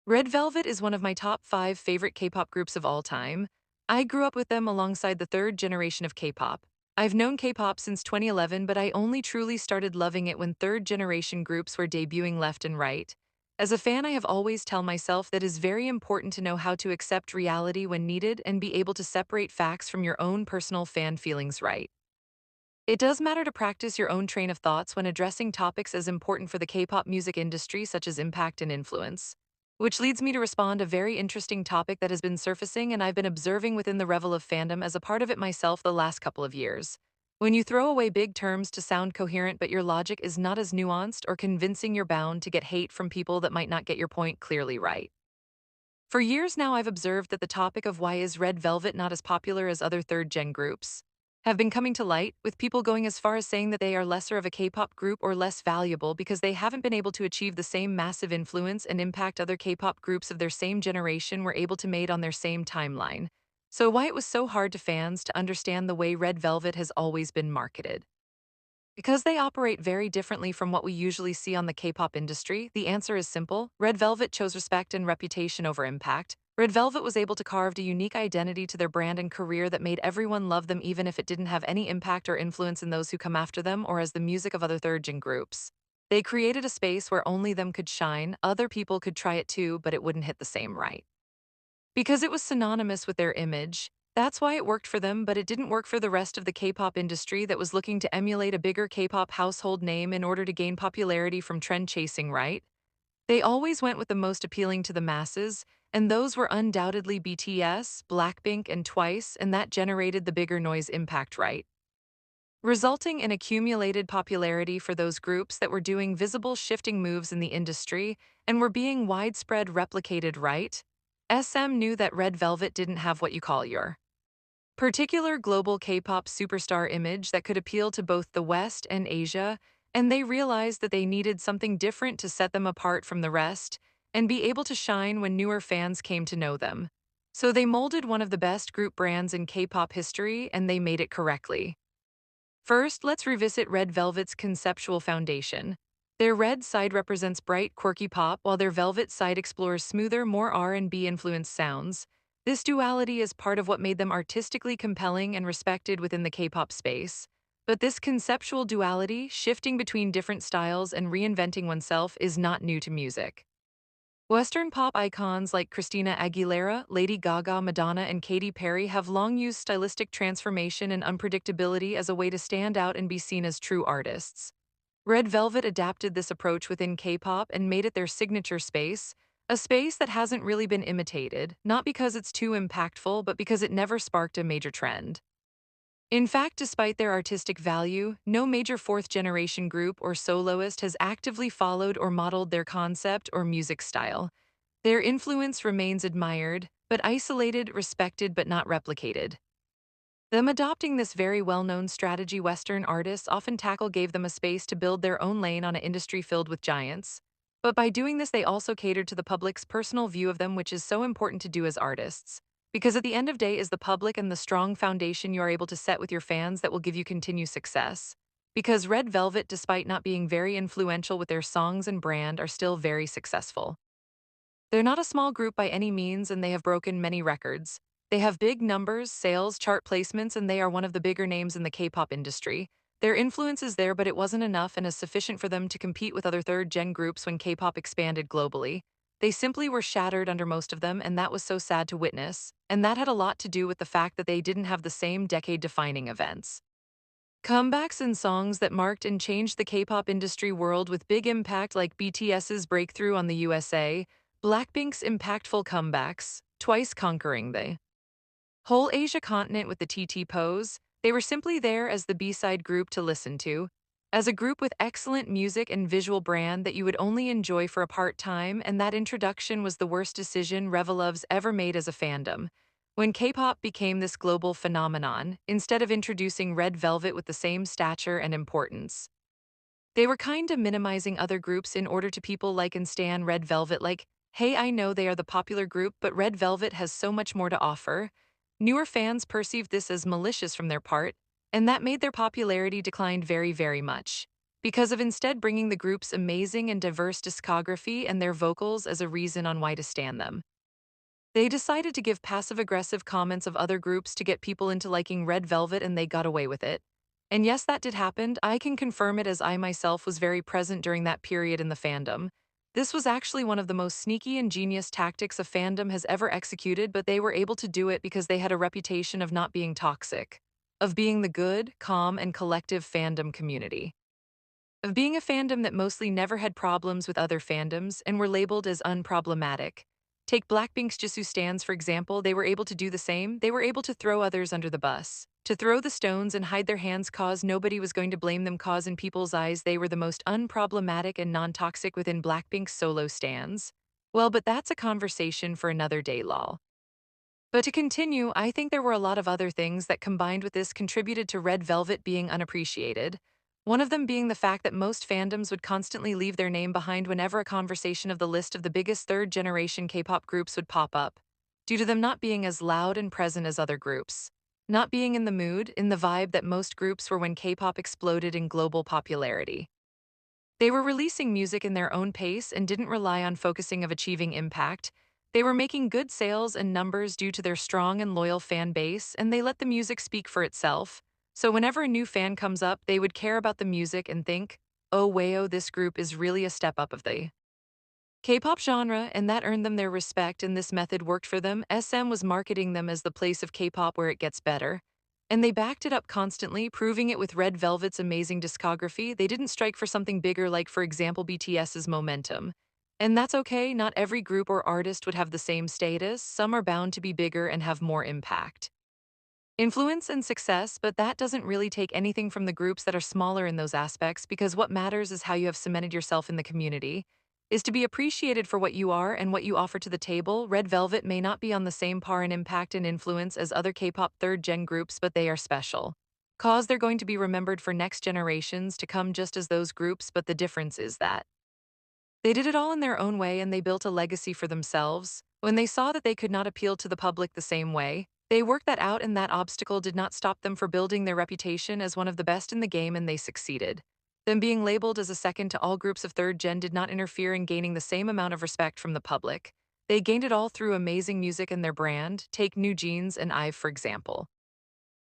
Red Velvet is one of my top 5 favorite K-pop groups of all time. I grew up with them alongside the third generation of K-pop. I've known K-pop since 2011, but I only truly started loving it when third generation groups were debuting left and right. As a fan, I have always tell myself that it is very important to know how to accept reality when needed and be able to separate facts from your own personal fan feelings right. It does matter to practice your own train of thoughts when addressing topics as important for the K-pop music industry such as impact and influence. Which leads me to respond a very interesting topic that has been surfacing and I've been observing within the revel of fandom as a part of it myself the last couple of years. When you throw away big terms to sound coherent but your logic is not as nuanced or convincing, you're bound to get hate from people that might not get your point clearly right. For years now, I've observed that the topic of why is Red Velvet not as popular as other third-gen groups have been coming to light, with people going as far as saying that they are lesser of a K-pop group or less valuable because they haven't been able to achieve the same massive influence and impact other K-pop groups of their same generation were able to made on their same timeline. So why it was so hard to fans to understand the way Red Velvet has always been marketed. Because they operate very differently from what we usually see on the K-pop industry, the answer is simple. Red Velvet chose respect and reputation over impact. Red Velvet was able to carve a unique identity to their brand and career that made everyone love them even if it didn't have any impact or influence in those who come after them or as the music of other third-gen groups. They created a space where only them could shine, other people could try it too, but it wouldn't hit the same right. Because it was synonymous with their image, that's why it worked for them, but it didn't work for the rest of the K-pop industry that was looking to emulate a bigger K-pop household name in order to gain popularity from trend chasing, right? They always went with the most appealing to the masses, and those were undoubtedly BTS, Blackpink, and Twice, and that generated the bigger noise impact, right? Resulting in accumulated popularity for those groups that were doing visible shifting moves in the industry and were being widespread replicated, right? SM knew that Red Velvet didn't have what you call your particular global K-pop superstar image that could appeal to both the West and Asia, and they realized that they needed something different to set them apart from the rest and be able to shine when newer fans came to know them. So they molded one of the best group brands in K-pop history, and they made it correctly. First, let's revisit Red Velvet's conceptual foundation. Their red side represents bright, quirky pop, while their velvet side explores smoother, more R&B influenced sounds. This duality is part of what made them artistically compelling and respected within the K-pop space. But this conceptual duality, shifting between different styles and reinventing oneself, is not new to music. Western pop icons like Christina Aguilera, Lady Gaga, Madonna, and Katy Perry have long used stylistic transformation and unpredictability as a way to stand out and be seen as true artists. Red Velvet adapted this approach within K-pop and made it their signature space, a space that hasn't really been imitated, not because it's too impactful, but because it never sparked a major trend. In fact, despite their artistic value, no major fourth-generation group or soloist has actively followed or modeled their concept or music style. Their influence remains admired, but isolated, respected, but not replicated. Them adopting this very well-known strategy Western artists often tackle gave them a space to build their own lane on an industry filled with giants. But by doing this, they also catered to the public's personal view of them, which is so important to do as artists. Because at the end of day is the public and the strong foundation you are able to set with your fans that will give you continued success. Because Red Velvet, despite not being very influential with their songs and brand, are still very successful. They're not a small group by any means, and they have broken many records. They have big numbers, sales, chart placements, and they are one of the bigger names in the K-pop industry. Their influence is there, but it wasn't enough and is sufficient for them to compete with other third-gen groups when K-pop expanded globally. They simply were shattered under most of them, and that was so sad to witness. And that had a lot to do with the fact that they didn't have the same decade-defining events. Comebacks and songs that marked and changed the K-pop industry world with big impact like BTS's breakthrough on the USA, Blackpink's impactful comebacks, twice conquering the whole Asia continent with the TT pose. They were simply there as the B-side group to listen to, as a group with excellent music and visual brand that you would only enjoy for a part-time, and that introduction was the worst decision Revelov's ever made as a fandom. When K-pop became this global phenomenon, instead of introducing Red Velvet with the same stature and importance, they were kinda minimizing other groups in order to people like and stan Red Velvet like, hey, I know they are the popular group, but Red Velvet has so much more to offer. Newer fans perceived this as malicious from their part, and that made their popularity decline very, very much. because of instead bringing the group's amazing and diverse discography and their vocals as a reason on why to stan them. They decided to give passive-aggressive comments of other groups to get people into liking Red Velvet, and they got away with it. And yes, that did happen. I can confirm it as I myself was very present during that period in the fandom. This was actually one of the most sneaky and genius tactics a fandom has ever executed, but they were able to do it because they had a reputation of not being toxic, of being the good, calm, and collective fandom community. Of being a fandom that mostly never had problems with other fandoms and were labeled as unproblematic. Take Blackpink's Jisoo stans for example, they were able to do the same, they were able to throw others under the bus. To throw the stones and hide their hands cause nobody was going to blame them cause in people's eyes they were the most unproblematic and non-toxic within Blackpink's solo stans. Well, but that's a conversation for another day lol. But to continue, I think there were a lot of other things that combined with this contributed to Red Velvet being unappreciated. One of them being the fact that most fandoms would constantly leave their name behind whenever a conversation of the list of the biggest third-generation K-pop groups would pop up, due to them not being as loud and present as other groups. Not being in the mood, in the vibe that most groups were when K-pop exploded in global popularity. They were releasing music in their own pace and didn't rely on focusing of achieving impact. They were making good sales and numbers due to their strong and loyal fan base, and they let the music speak for itself. So whenever a new fan comes up, they would care about the music and think, oh wow, this group is really a step up of the K-pop genre, and that earned them their respect, and this method worked for them. SM was marketing them as the place of K-pop where it gets better. And they backed it up constantly, proving it with Red Velvet's amazing discography. They didn't strike for something bigger like, for example, BTS's Momentum. And that's okay, not every group or artist would have the same status, some are bound to be bigger and have more impact. Influence and success, but that doesn't really take anything from the groups that are smaller in those aspects because what matters is how you have cemented yourself in the community. Is to be appreciated for what you are and what you offer to the table. Red Velvet may not be on the same par in impact and influence as other K-pop third-gen groups, but they are special. Cause they're going to be remembered for next generations to come just as those groups, but the difference is that they did it all in their own way and they built a legacy for themselves. When they saw that they could not appeal to the public the same way, they worked that out and that obstacle did not stop them for building their reputation as one of the best in the game and they succeeded. Them being labeled as a second to all groups of third gen did not interfere in gaining the same amount of respect from the public. They gained it all through amazing music and their brand. Take New Jeans and IVE for example.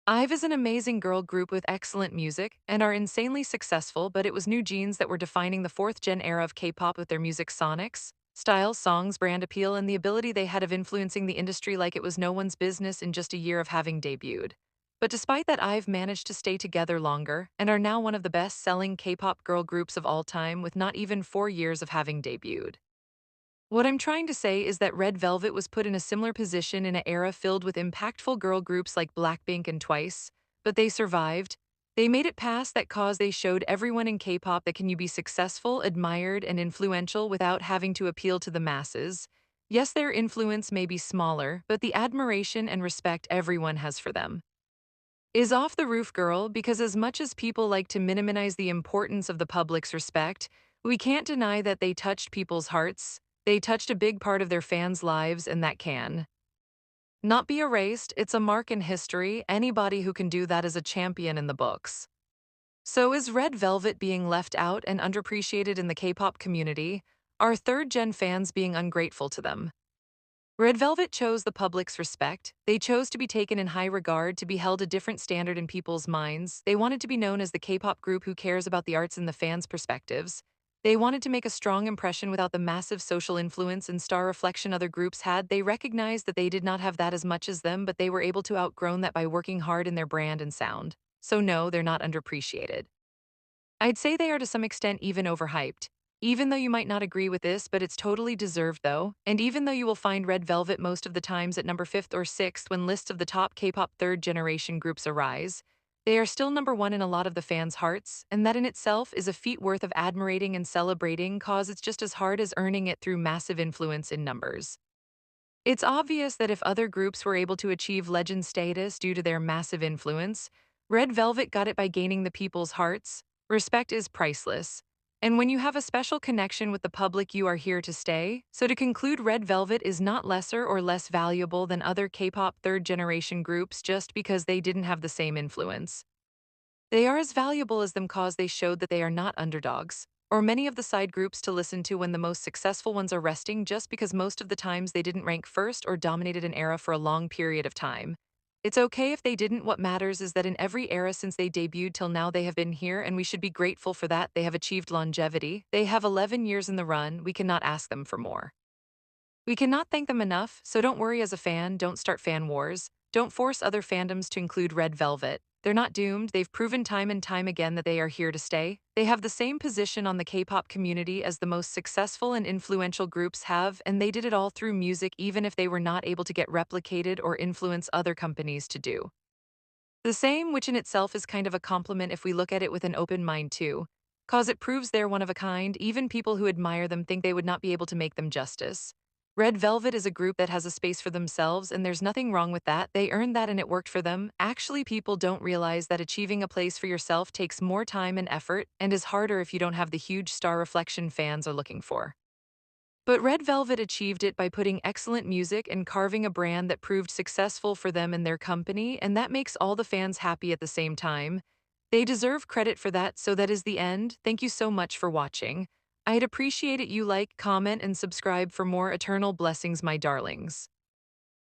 IVE is an amazing girl group with excellent music and are insanely successful, but it was New Jeans that were defining the fourth gen era of K-pop with their music sonics, style, songs, brand appeal, and the ability they had of influencing the industry like it was no one's business in just a year of having debuted. But despite that, IVE managed to stay together longer and are now one of the best-selling K-pop girl groups of all time with not even 4 years of having debuted. What I'm trying to say is that Red Velvet was put in a similar position in an era filled with impactful girl groups like Blackpink and Twice, but they survived. They made it past that cause. They showed everyone in K-pop that can you be successful, admired, and influential without having to appeal to the masses. Yes, their influence may be smaller, but the admiration and respect everyone has for them is off the roof, girl, because as much as people like to minimize the importance of the public's respect, we can't deny that they touched people's hearts. They touched a big part of their fans' lives, and that can not be erased. It's a mark in history. Anybody who can do that is a champion in the books. So is Red Velvet being left out and underappreciated in the K-pop community? Are third-gen fans being ungrateful to them? Red Velvet chose the public's respect. They chose to be taken in high regard, to be held a different standard in people's minds. They wanted to be known as the K-pop group who cares about the arts and the fans' perspectives. They wanted to make a strong impression without the massive social influence and star reflection other groups had. They recognized that they did not have that as much as them, but they were able to outgrow that by working hard in their brand and sound. So no, they're not underappreciated. I'd say they are to some extent even overhyped. Even though you might not agree with this, but it's totally deserved though, and even though you will find Red Velvet most of the times at number 5th or 6th when lists of the top K-pop third-generation groups arise, they are still number 1 in a lot of the fans' hearts, and that in itself is a feat worth of admirating and celebrating cause it's just as hard as earning it through massive influence in numbers. It's obvious that if other groups were able to achieve legend status due to their massive influence, Red Velvet got it by gaining the people's hearts. Respect is priceless. And when you have a special connection with the public, you are here to stay. So to conclude, Red Velvet is not lesser or less valuable than other K-pop third-generation groups just because they didn't have the same influence. They are as valuable as them cause they showed that they are not underdogs, or many of the side groups to listen to when the most successful ones are resting just because most of the times they didn't rank first or dominated an era for a long period of time. It's okay if they didn't, what matters is that in every era since they debuted till now they have been here and we should be grateful for that. They have achieved longevity. They have 11 years in the run, we cannot ask them for more. We cannot thank them enough, so don't worry as a fan, don't start fan wars. Don't force other fandoms to include Red Velvet. They're not doomed, they've proven time and time again that they are here to stay. They have the same position on the K-pop community as the most successful and influential groups have, and they did it all through music even if they were not able to get replicated or influence other companies to do the same, which in itself is kind of a compliment if we look at it with an open mind too. Cause it proves they're one of a kind, even people who admire them think they would not be able to make them justice. Red Velvet is a group that has a space for themselves, and there's nothing wrong with that. They earned that and it worked for them. Actually, people don't realize that achieving a place for yourself takes more time and effort, and is harder if you don't have the huge star reflection fans are looking for. But Red Velvet achieved it by putting excellent music and carving a brand that proved successful for them and their company, and that makes all the fans happy at the same time. They deserve credit for that, so that is the end. Thank you so much for watching. I'd appreciate it you like, comment, and subscribe for more eternal blessings, my darlings.